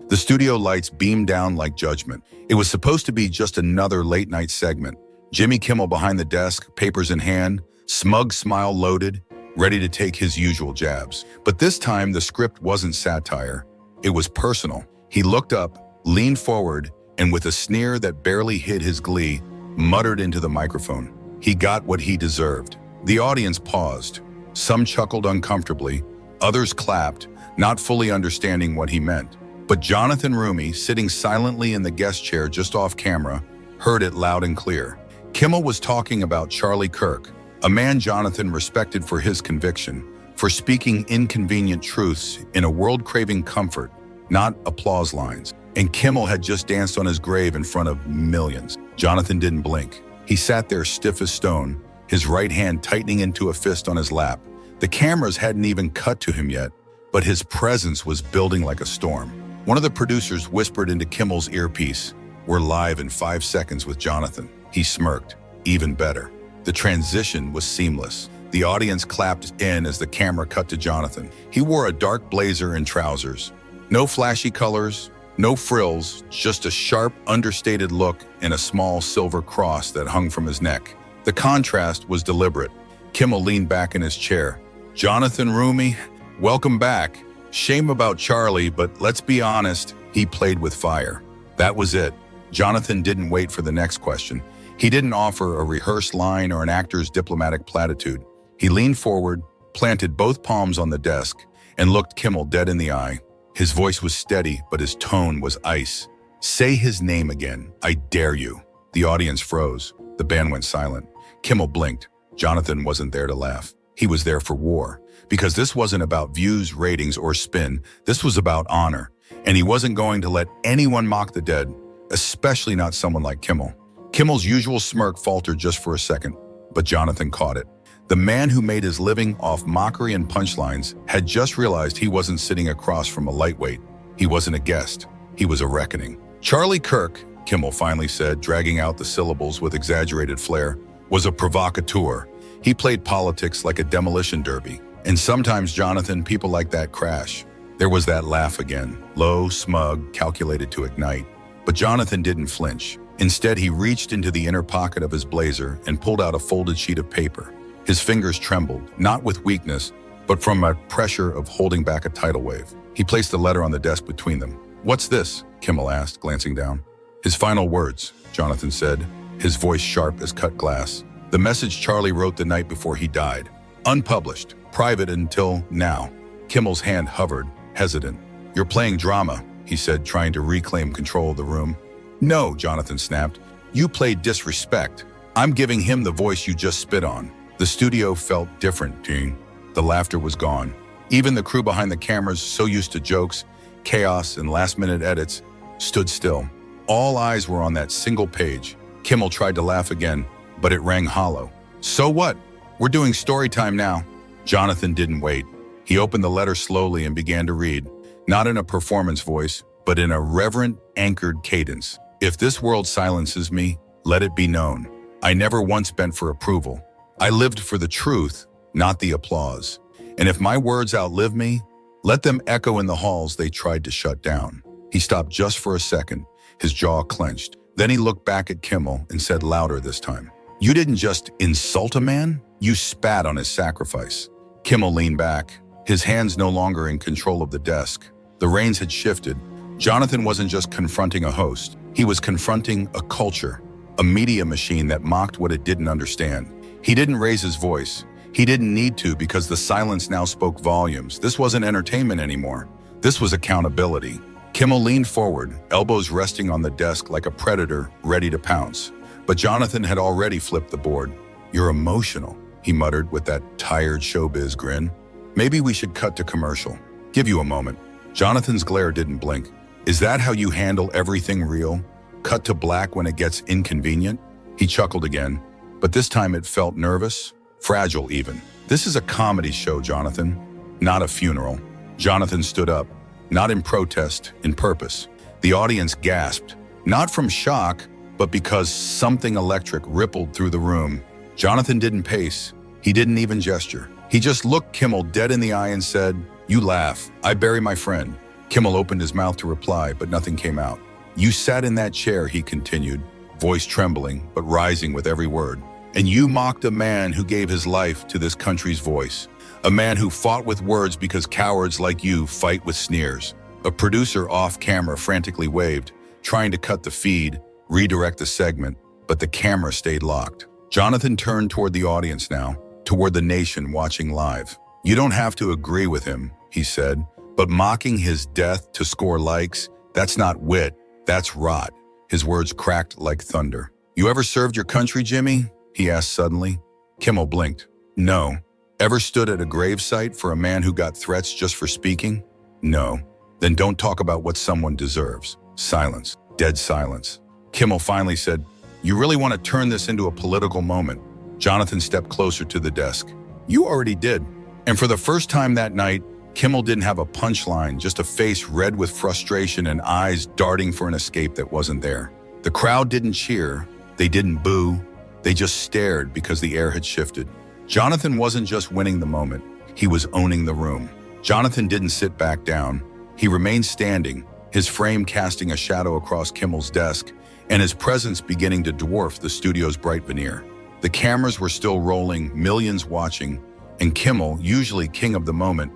The studio lights beamed down like judgment. It was supposed to be just another late-night segment. Jimmy Kimmel behind the desk, papers in hand, smug smile loaded, ready to take his usual jabs. But this time, the script wasn't satire. It was personal. He looked up, leaned forward, and with a sneer that barely hid his glee, muttered into the microphone. He got what he deserved. The audience paused. Some chuckled uncomfortably, others clapped, not fully understanding what he meant. But Jonathan Roumie, sitting silently in the guest chair just off camera, heard it loud and clear. Kimmel was talking about Charlie Kirk, a man Jonathan respected for his conviction, for speaking inconvenient truths in a world craving comfort, not applause lines. And Kimmel had just danced on his grave in front of millions. Jonathan didn't blink. He sat there stiff as stone, his right hand tightening into a fist on his lap. The cameras hadn't even cut to him yet, but his presence was building like a storm. One of the producers whispered into Kimmel's earpiece, "We're live in 5 seconds with Jonathan." He smirked. Even better. The transition was seamless. The audience clapped in as the camera cut to Jonathan. He wore a dark blazer and trousers. No flashy colors, no frills, just a sharp, understated look and a small silver cross that hung from his neck. The contrast was deliberate. Kimmel leaned back in his chair. "Jonathan Roumie, welcome back. Shame about Charlie, but let's be honest, he played with fire." That was it. Jonathan didn't wait for the next question. He didn't offer a rehearsed line or an actor's diplomatic platitude. He leaned forward, planted both palms on the desk, and looked Kimmel dead in the eye. His voice was steady, but his tone was ice. "Say his name again. I dare you." The audience froze. The band went silent. Kimmel blinked. Jonathan wasn't there to laugh. He was there for war. Because this wasn't about views, ratings, or spin. This was about honor. And he wasn't going to let anyone mock the dead, especially not someone like Kimmel. Kimmel's usual smirk faltered just for a second, but Jonathan caught it. The man who made his living off mockery and punchlines had just realized he wasn't sitting across from a lightweight. He wasn't a guest. He was a reckoning. "Charlie Kirk," Kimmel finally said, dragging out the syllables with exaggerated flair, "was a provocateur. He played politics like a demolition derby. And sometimes, Jonathan, people like that crash." There was that laugh again, low, smug, calculated to ignite. But Jonathan didn't flinch. Instead, he reached into the inner pocket of his blazer and pulled out a folded sheet of paper. His fingers trembled, not with weakness, but from a pressure of holding back a tidal wave. He placed the letter on the desk between them. "What's this?" Kimmel asked, glancing down. "His final words," Jonathan said, his voice sharp as cut glass. "The message Charlie wrote the night before he died. Unpublished, private until now." Kimmel's hand hovered, hesitant. "You're playing drama," he said, trying to reclaim control of the room. "No," Jonathan snapped. "You played disrespect. I'm giving him the voice you just spit on." The studio felt different, Dean. The laughter was gone. Even the crew behind the cameras, so used to jokes, chaos, and last-minute edits, stood still. All eyes were on that single page. Kimmel tried to laugh again, but it rang hollow. "So what? We're doing story time now." Jonathan didn't wait. He opened the letter slowly and began to read, not in a performance voice, but in a reverent, anchored cadence. "If this world silences me, let it be known. I never once bent for approval. I lived for the truth, not the applause. And if my words outlive me, let them echo in the halls they tried to shut down." He stopped just for a second, his jaw clenched. Then he looked back at Kimmel and said louder this time, "You didn't just insult a man, you spat on his sacrifice." Kimmel leaned back, his hands no longer in control of the desk. The reins had shifted. Jonathan wasn't just confronting a host. He was confronting a culture, a media machine that mocked what it didn't understand. He didn't raise his voice. He didn't need to because the silence now spoke volumes. This wasn't entertainment anymore. This was accountability. Kimmel leaned forward, elbows resting on the desk like a predator ready to pounce. But Jonathan had already flipped the board. "You're emotional," he muttered with that tired showbiz grin. "Maybe we should cut to commercial. Give you a moment." Jonathan's glare didn't blink. "Is that how you handle everything real? Cut to black when it gets inconvenient?" He chuckled again, but this time it felt nervous, fragile even. "This is a comedy show, Jonathan, not a funeral." Jonathan stood up, not in protest, in purpose. The audience gasped, not from shock, but because something electric rippled through the room. Jonathan didn't pace. He didn't even gesture. He just looked Kimmel dead in the eye and said, "You laugh. I bury my friend." Kimmel opened his mouth to reply, but nothing came out. You sat in that chair, he continued, voice trembling, but rising with every word. And you mocked a man who gave his life to this country's voice. A man who fought with words because cowards like you fight with sneers. A producer off camera frantically waved, trying to cut the feed, redirect the segment, but the camera stayed locked. Jonathan turned toward the audience now, toward the nation watching live. You don't have to agree with him, he said, but mocking his death to score likes, that's not wit, that's rot. His words cracked like thunder. You ever served your country, Jimmy? He asked suddenly. Kimmel blinked. No. Ever stood at a gravesite for a man who got threats just for speaking? No. Then don't talk about what someone deserves. Silence. Dead silence. Kimmel finally said, You really want to turn this into a political moment? Jonathan stepped closer to the desk. You already did. And for the first time that night, Kimmel didn't have a punchline, just a face red with frustration and eyes darting for an escape that wasn't there. The crowd didn't cheer. They didn't boo. They just stared because the air had shifted. Jonathan wasn't just winning the moment. He was owning the room. Jonathan didn't sit back down. He remained standing, his frame casting a shadow across Kimmel's desk, and his presence beginning to dwarf the studio's bright veneer. The cameras were still rolling, millions watching, and Kimmel, usually king of the moment,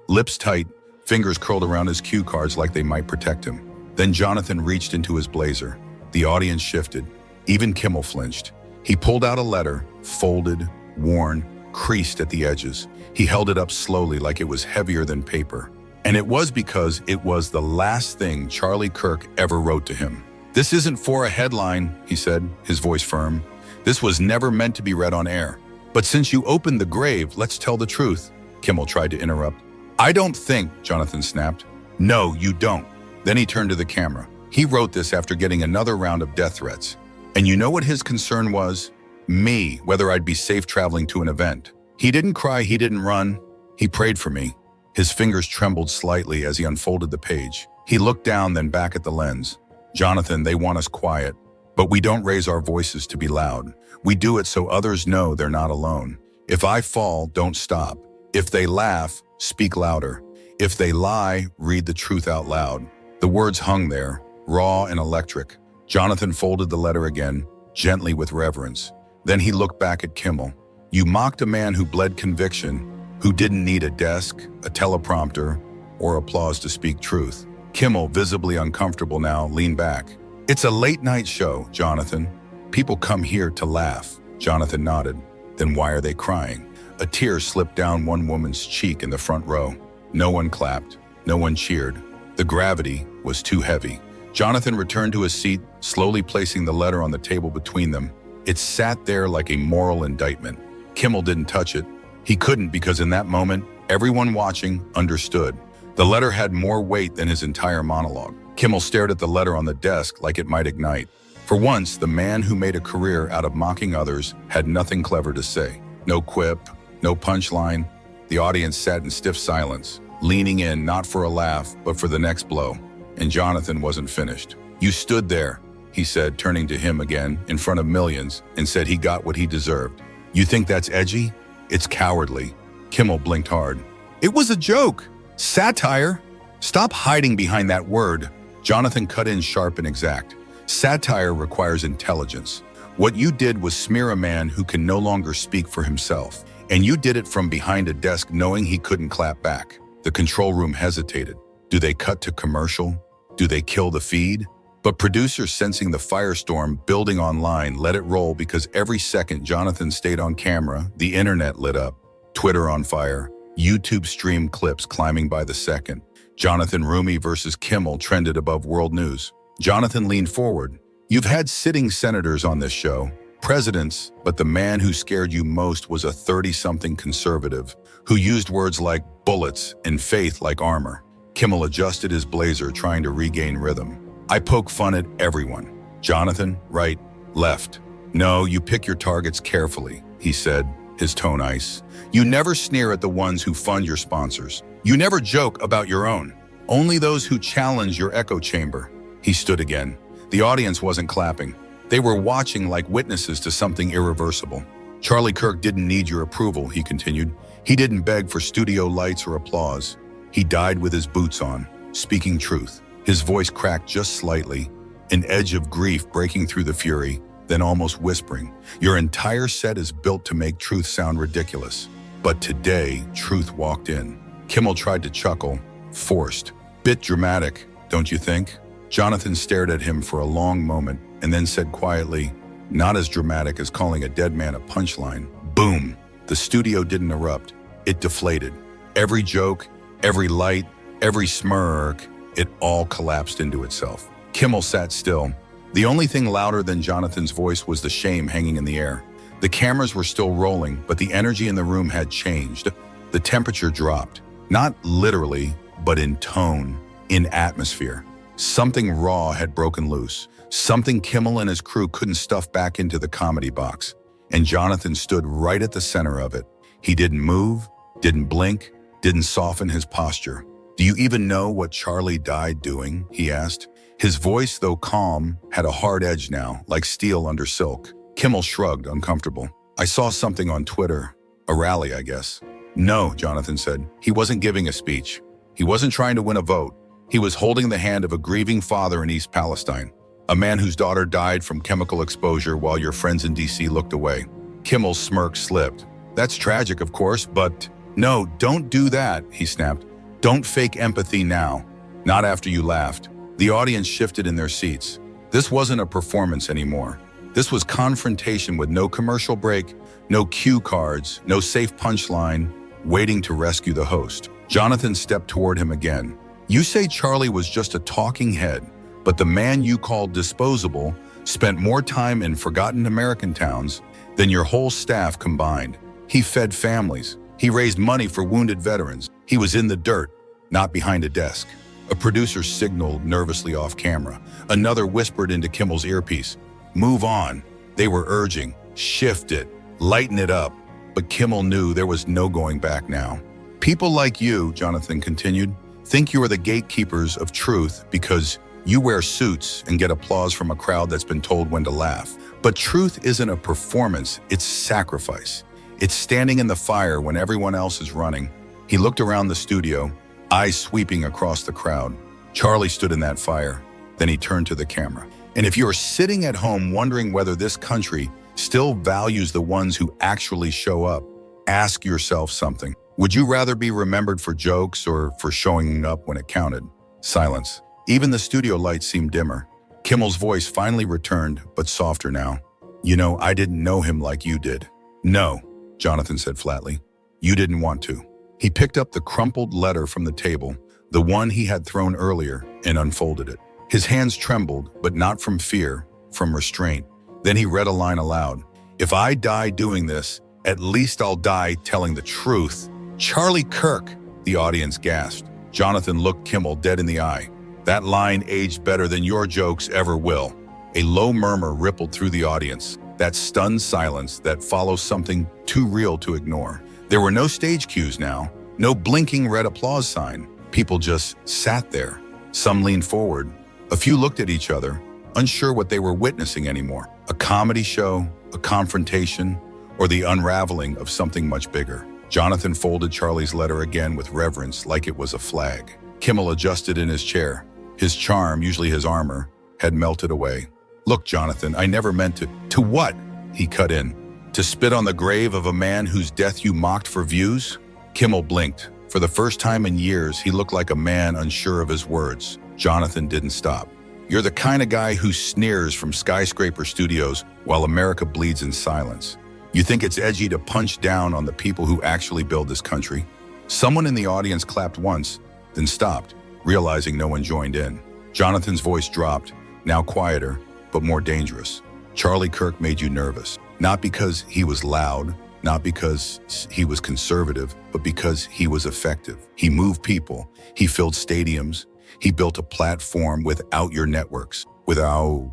lips tight, fingers curled around his cue cards like they might protect him. Then Jonathan reached into his blazer. The audience shifted. Even Kimmel flinched. He pulled out a letter, folded, worn, creased at the edges. He held it up slowly like it was heavier than paper. And it was because it was the last thing Charlie Kirk ever wrote to him. This isn't for a headline, he said, his voice firm. This was never meant to be read on air. But since you opened the grave, let's tell the truth. Kimmel tried to interrupt. I don't think, Jonathan snapped. No, you don't. Then he turned to the camera. He wrote this after getting another round of death threats. And you know what his concern was? Me, whether I'd be safe traveling to an event. He didn't cry, he didn't run. He prayed for me. His fingers trembled slightly as he unfolded the page. He looked down, then back at the lens. Jonathan, they want us quiet, but we don't raise our voices to be loud. We do it so others know they're not alone. If I fall, don't stop. If they laugh, speak louder. If they lie, read the truth out loud. The words hung there, raw and electric. Jonathan folded the letter again, gently with reverence. Then he looked back at Kimmel. You mocked a man who bled conviction, who didn't need a desk, a teleprompter, or applause to speak truth. Kimmel, visibly uncomfortable now, leaned back. It's a late-night show, Jonathan. People come here to laugh. Jonathan nodded. Then why are they crying? A tear slipped down one woman's cheek in the front row. No one clapped. No one cheered. The gravity was too heavy. Jonathan returned to his seat, slowly placing the letter on the table between them. It sat there like a moral indictment. Kimmel didn't touch it. He couldn't because in that moment, everyone watching understood. The letter had more weight than his entire monologue. Kimmel stared at the letter on the desk like it might ignite. For once, the man who made a career out of mocking others had nothing clever to say. No quip, no punchline. The audience sat in stiff silence, leaning in not for a laugh, but for the next blow. And Jonathan wasn't finished. You stood there, he said, turning to him again in front of millions, and said he got what he deserved. You think that's edgy? It's cowardly. Kimmel blinked hard. It was a joke. Satire. Stop hiding behind that word. Jonathan cut in sharp and exact. Satire requires intelligence. What you did was smear a man who can no longer speak for himself. And you did it from behind a desk knowing he couldn't clap back. The control room hesitated. Do they cut to commercial? Do they kill the feed? But producers, sensing the firestorm building online, let it roll because every second Jonathan stayed on camera, the internet lit up. Twitter on fire. YouTube streamed clips climbing by the second. Jonathan Roumie versus Kimmel trended above world news. Jonathan leaned forward. You've had sitting senators on this show, presidents, but the man who scared you most was a 30-something conservative who used words like bullets and faith like armor. Kimmel adjusted his blazer, trying to regain rhythm. I poke fun at everyone. Jonathan, right, left. No, you pick your targets carefully, he said, his tone ice. You never sneer at the ones who fund your sponsors. You never joke about your own. Only those who challenge your echo chamber. He stood again. The audience wasn't clapping. They were watching like witnesses to something irreversible. Charlie Kirk didn't need your approval, he continued. He didn't beg for studio lights or applause. He died with his boots on, speaking truth. His voice cracked just slightly, an edge of grief breaking through the fury, then almost whispering, "Your entire set is built to make truth sound ridiculous." But today, truth walked in. Kimmel tried to chuckle, forced. "Bit dramatic, don't you think?" Jonathan stared at him for a long moment and then said quietly, "Not as dramatic as calling a dead man a punchline." Boom! The studio didn't erupt. It deflated. Every joke, every light, every smirk, it all collapsed into itself. Kimmel sat still. The only thing louder than Jonathan's voice was the shame hanging in the air. The cameras were still rolling, but the energy in the room had changed. The temperature dropped. Not literally, but in tone, in atmosphere. Something raw had broken loose. Something Kimmel and his crew couldn't stuff back into the comedy box. And Jonathan stood right at the center of it. He didn't move, didn't blink, didn't soften his posture. "Do you even know what Charlie died doing?" he asked. His voice, though calm, had a hard edge now, like steel under silk. Kimmel shrugged, uncomfortable. "I saw something on Twitter. A rally, I guess." "No," Jonathan said. "He wasn't giving a speech. He wasn't trying to win a vote. He was holding the hand of a grieving father in East Palestine, a man whose daughter died from chemical exposure while your friends in D.C. looked away." Kimmel's smirk slipped. "That's tragic, of course, but..." "No, don't do that," he snapped. "Don't fake empathy now. Not after you laughed." The audience shifted in their seats. This wasn't a performance anymore. This was confrontation with no commercial break, no cue cards, no safe punchline, waiting to rescue the host. Jonathan stepped toward him again. "You say Charlie was just a talking head, but the man you called disposable spent more time in forgotten American towns than your whole staff combined. He fed families. He raised money for wounded veterans. He was in the dirt, not behind a desk." A producer signaled nervously off camera. Another whispered into Kimmel's earpiece, "Move on." They were urging, "Shift it, lighten it up." But Kimmel knew there was no going back now. "People like you," Jonathan continued, "think you are the gatekeepers of truth because you wear suits and get applause from a crowd that's been told when to laugh. But truth isn't a performance, it's sacrifice. It's standing in the fire when everyone else is running." He looked around the studio, eyes sweeping across the crowd. Charlie stood in that fire. Then he turned to the camera. "And if you're sitting at home wondering whether this country still values the ones who actually show up, ask yourself something. Would you rather be remembered for jokes or for showing up when it counted?" Silence. Even the studio lights seemed dimmer. Kimmel's voice finally returned, but softer now. "You know, I didn't know him like you did." "No," Jonathan said flatly. "You didn't want to." He picked up the crumpled letter from the table, the one he had thrown earlier, and unfolded it. His hands trembled, but not from fear, from restraint. Then he read a line aloud. "If I die doing this, at least I'll die telling the truth." "Charlie Kirk," the audience gasped. Jonathan looked Kimmel dead in the eye. "That line aged better than your jokes ever will." A low murmur rippled through the audience, that stunned silence that follows something too real to ignore. There were no stage cues now, no blinking red applause sign. People just sat there. Some leaned forward. A few looked at each other, unsure what they were witnessing anymore. A comedy show, a confrontation, or the unraveling of something much bigger. Jonathan folded Charlie's letter again with reverence, like it was a flag. Kimmel adjusted in his chair. His charm, usually his armor, had melted away. "Look, Jonathan, I never meant to..." "To what?" he cut in. "To spit on the grave of a man whose death you mocked for views?" Kimmel blinked. For the first time in years, he looked like a man unsure of his words. Jonathan didn't stop. "You're the kind of guy who sneers from skyscraper studios while America bleeds in silence. You think it's edgy to punch down on the people who actually build this country?" Someone in the audience clapped once, then stopped, realizing no one joined in. Jonathan's voice dropped, now quieter, but more dangerous. "Charlie Kirk made you nervous. Not because he was loud, not because he was conservative, but because he was effective. He moved people. He filled stadiums. He built a platform without your networks, without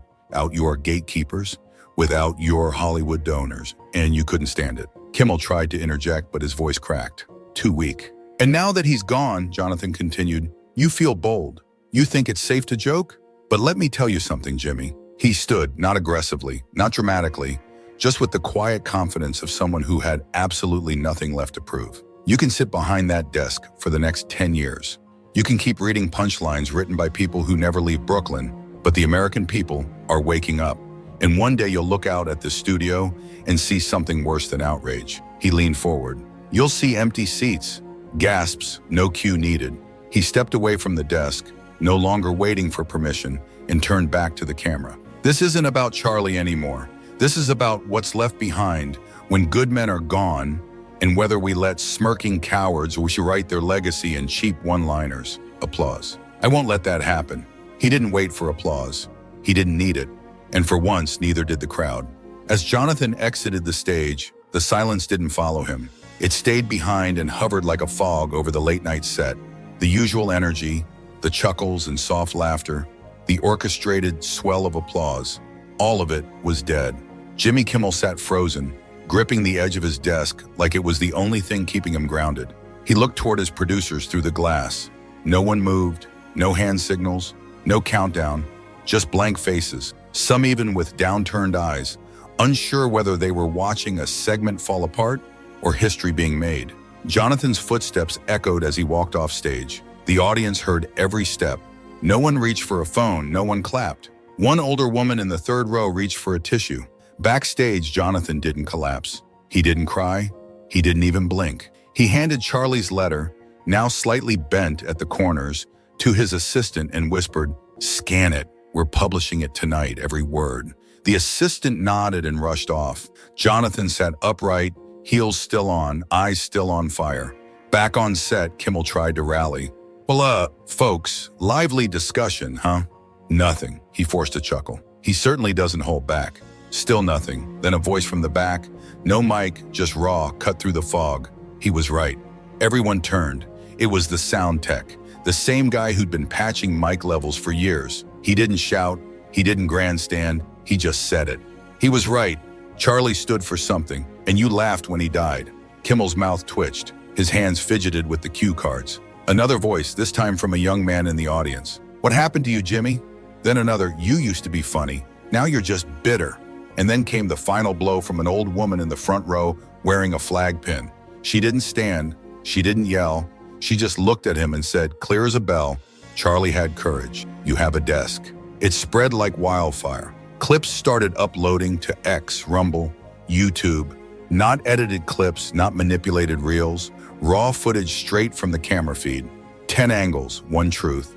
your gatekeepers, without your Hollywood donors, and you couldn't stand it." Kimmel tried to interject, but his voice cracked. Too weak. "And now that he's gone," Jonathan continued, "you feel bold. You think it's safe to joke? But let me tell you something, Jimmy." He stood, not aggressively, not dramatically, just with the quiet confidence of someone who had absolutely nothing left to prove. You can sit behind that desk for the next 10 years. You can keep reading punchlines written by people who never leave Brooklyn, but the American people are waking up. And one day you'll look out at the studio and see something worse than outrage. He leaned forward. You'll see empty seats, gasps, no cue needed. He stepped away from the desk, no longer waiting for permission, and turned back to the camera. This isn't about Charlie anymore. This is about what's left behind when good men are gone, and whether we let smirking cowards write their legacy in cheap one-liners. Applause. I won't let that happen. He didn't wait for applause. He didn't need it. And for once, neither did the crowd. As Jonathan exited the stage, the silence didn't follow him. It stayed behind and hovered like a fog over the late-night set. The usual energy, the chuckles and soft laughter, the orchestrated swell of applause, all of it was dead. Jimmy Kimmel sat frozen, gripping the edge of his desk like it was the only thing keeping him grounded. He looked toward his producers through the glass. No one moved, no hand signals, no countdown, just blank faces, some even with downturned eyes, unsure whether they were watching a segment fall apart or history being made. Jonathan's footsteps echoed as he walked off stage. The audience heard every step. No one reached for a phone, no one clapped. One older woman in the third row reached for a tissue. Backstage, Jonathan didn't collapse. He didn't cry. He didn't even blink. He handed Charlie's letter, now slightly bent at the corners, to his assistant and whispered, "Scan it. We're publishing it tonight, every word." The assistant nodded and rushed off. Jonathan sat upright, heels still on, eyes still on fire. Back on set, Kimmel tried to rally. "Well, folks, lively discussion, huh?" "Nothing," he forced a chuckle. He certainly doesn't hold back. Still nothing. Then a voice from the back. No mic, just raw, cut through the fog. He was right. Everyone turned. It was the sound tech, the same guy who'd been patching mic levels for years. He didn't shout. He didn't grandstand. He just said it. He was right. Charlie stood for something, and you laughed when he died. Kimmel's mouth twitched. His hands fidgeted with the cue cards. Another voice, this time from a young man in the audience. "What happened to you, Jimmy?" Then another, "You used to be funny. Now you're just bitter." And then came the final blow from an old woman in the front row wearing a flag pin. She didn't stand. She didn't yell. She just looked at him and said, clear as a bell, "Charlie had courage. You have a desk." It spread like wildfire. Clips started uploading to X, Rumble, YouTube. Not edited clips, not manipulated reels. Raw footage straight from the camera feed. 10 angles, one truth.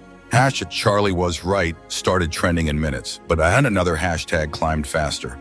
#Charlie was right started trending in minutes, but another hashtag climbed faster.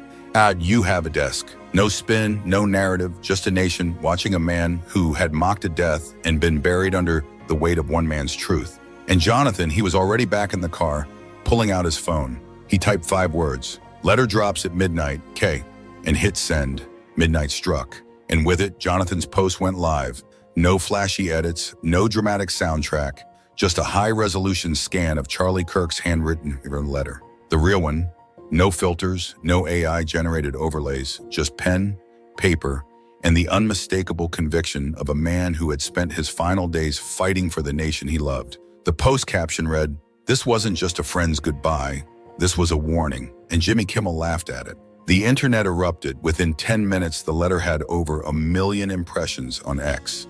You have a desk. No spin, no narrative, just a nation watching a man who had mocked to death and been buried under the weight of one man's truth. And Jonathan, he was already back in the car, pulling out his phone. He typed 5 words. "Letter drops at midnight, K," and hit send. Midnight struck. And with it, Jonathan's post went live. No flashy edits, no dramatic soundtrack, just a high-resolution scan of Charlie Kirk's handwritten letter. The real one. No filters, no AI-generated overlays, just pen, paper, and the unmistakable conviction of a man who had spent his final days fighting for the nation he loved. The post caption read, "This wasn't just a friend's goodbye. This was a warning," and Jimmy Kimmel laughed at it. The internet erupted. Within 10 minutes, the letter had over 1 million impressions on X.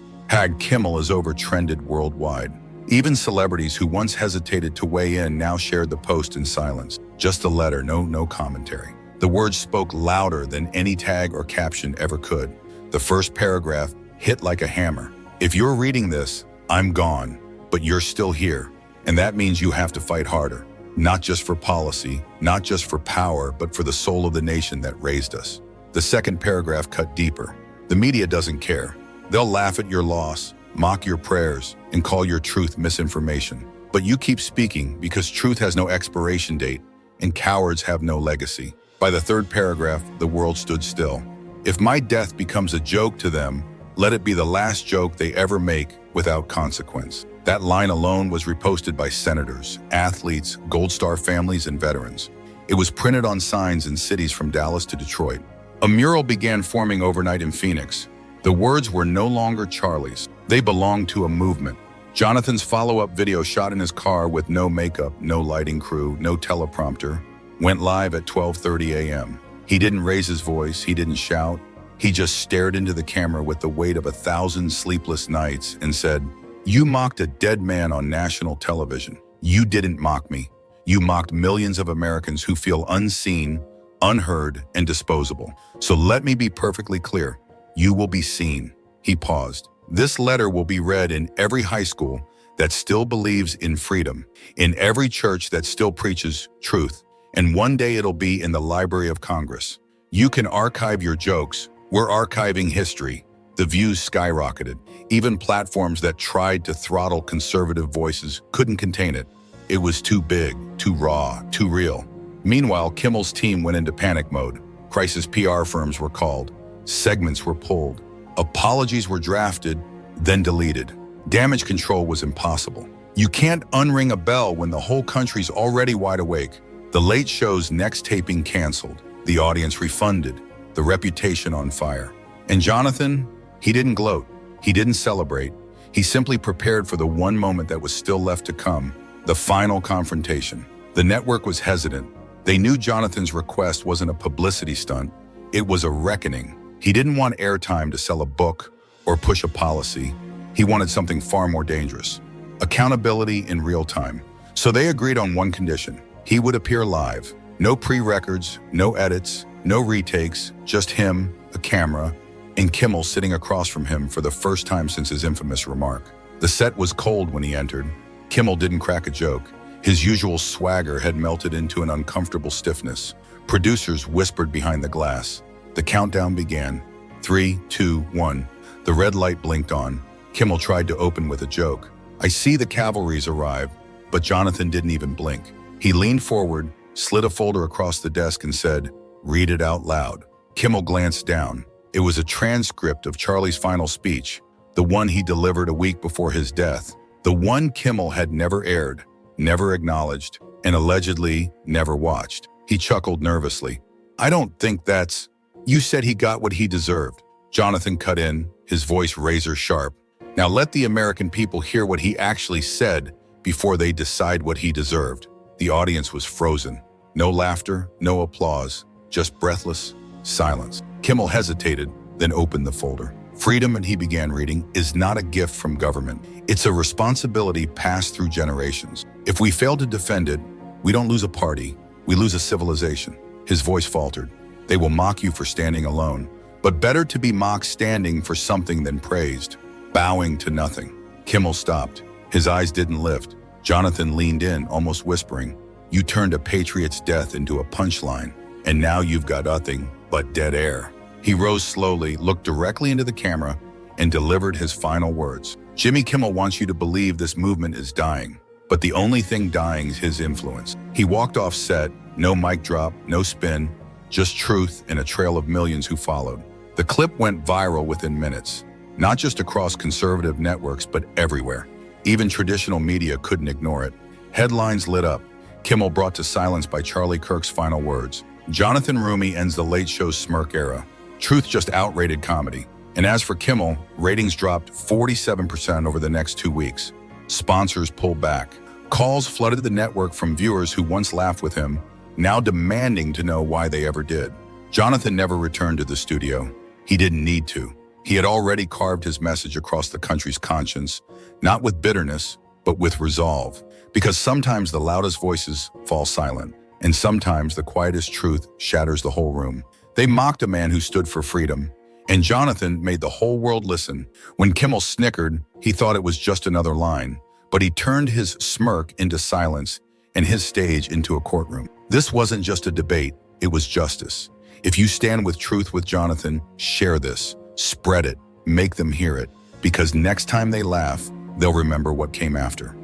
Kimmel is over-trended worldwide. Even celebrities who once hesitated to weigh in now shared the post in silence. Just a letter, no commentary. The words spoke louder than any tag or caption ever could. The first paragraph hit like a hammer. "If you're reading this, I'm gone, but you're still here. And that means you have to fight harder. Not just for policy, not just for power, but for the soul of the nation that raised us." The second paragraph cut deeper. "The media doesn't care. They'll laugh at your loss, mock your prayers, and call your truth misinformation. But you keep speaking because truth has no expiration date, and cowards have no legacy." By the third paragraph, the world stood still. "If my death becomes a joke to them, let it be the last joke they ever make without consequence." That line alone was reposted by senators, athletes, Gold Star families, and veterans. It was printed on signs in cities from Dallas to Detroit. A mural began forming overnight in Phoenix. The words were no longer Charlie's. They belonged to a movement. Jonathan's follow-up video, shot in his car with no makeup, no lighting crew, no teleprompter, went live at 12:30 a.m. He didn't raise his voice, he didn't shout, He just stared into the camera with the weight of 1,000 sleepless nights and said, "You mocked a dead man on national television. You didn't mock me. You mocked millions of Americans who feel unseen, unheard, and disposable. So let me be perfectly clear. You will be seen." He paused. "This letter will be read in every high school that still believes in freedom, in every church that still preaches truth, and one day it'll be in the Library of Congress. You can archive your jokes. We're archiving history." The views skyrocketed. Even platforms that tried to throttle conservative voices couldn't contain it. It was too big, too raw, too real. Meanwhile, Kimmel's team went into panic mode. Crisis PR firms were called. Segments were pulled. Apologies were drafted, then deleted. Damage control was impossible. You can't unring a bell when the whole country's already wide awake. The Late Show's next taping canceled. The audience refunded. The reputation on fire. And Jonathan, he didn't gloat. He didn't celebrate. He simply prepared for the one moment that was still left to come, the final confrontation. The network was hesitant. They knew Jonathan's request wasn't a publicity stunt. It was a reckoning. He didn't want airtime to sell a book or push a policy. He wanted something far more dangerous. Accountability in real time. So they agreed on one condition. He would appear live. No pre-records, no edits, no retakes, just him, a camera, and Kimmel sitting across from him for the first time since his infamous remark. The set was cold when he entered. Kimmel didn't crack a joke. His usual swagger had melted into an uncomfortable stiffness. Producers whispered behind the glass. The countdown began. 3, 2, 1. The red light blinked on. Kimmel tried to open with a joke. "I see the cavalry's arrived," but Jonathan didn't even blink. He leaned forward, slid a folder across the desk and said, "Read it out loud." Kimmel glanced down. It was a transcript of Charlie's final speech, the one he delivered a week before his death, the one Kimmel had never aired, never acknowledged, and allegedly never watched. He chuckled nervously. "I don't think that's... You said he got what he deserved." Jonathan cut in, his voice razor sharp. "Now let the American people hear what he actually said before they decide what he deserved." The audience was frozen. No laughter, no applause, just breathless silence. Kimmel hesitated, then opened the folder. "Freedom," and he began reading, "is not a gift from government. It's a responsibility passed through generations. If we fail to defend it, we don't lose a party, we lose a civilization." His voice faltered. "They will mock you for standing alone, but better to be mocked standing for something than praised, bowing to nothing." Kimmel stopped. His eyes didn't lift. Jonathan leaned in, almost whispering, "You turned a patriot's death into a punchline, and now you've got nothing but dead air." He rose slowly, looked directly into the camera, and delivered his final words. "Jimmy Kimmel wants you to believe this movement is dying, but the only thing dying is his influence." He walked off set, no mic drop, no spin, just truth and a trail of millions who followed. The clip went viral within minutes, not just across conservative networks, but everywhere. Even traditional media couldn't ignore it. Headlines lit up. Kimmel brought to silence by Charlie Kirk's final words. Jonathan Roumie ends the Late Show's smirk era. Truth just outrated comedy. And as for Kimmel, ratings dropped 47% over the next 2 weeks. Sponsors pulled back. Calls flooded the network from viewers who once laughed with him, now demanding to know why they ever did. Jonathan never returned to the studio. He didn't need to. He had already carved his message across the country's conscience, not with bitterness, but with resolve. Because sometimes the loudest voices fall silent, and sometimes the quietest truth shatters the whole room. They mocked a man who stood for freedom, and Jonathan made the whole world listen. When Kimmel snickered, he thought it was just another line, but he turned his smirk into silence and his stage into a courtroom. This wasn't just a debate, it was justice. If you stand with truth with Jonathan, share this, spread it, make them hear it, because next time they laugh, they'll remember what came after.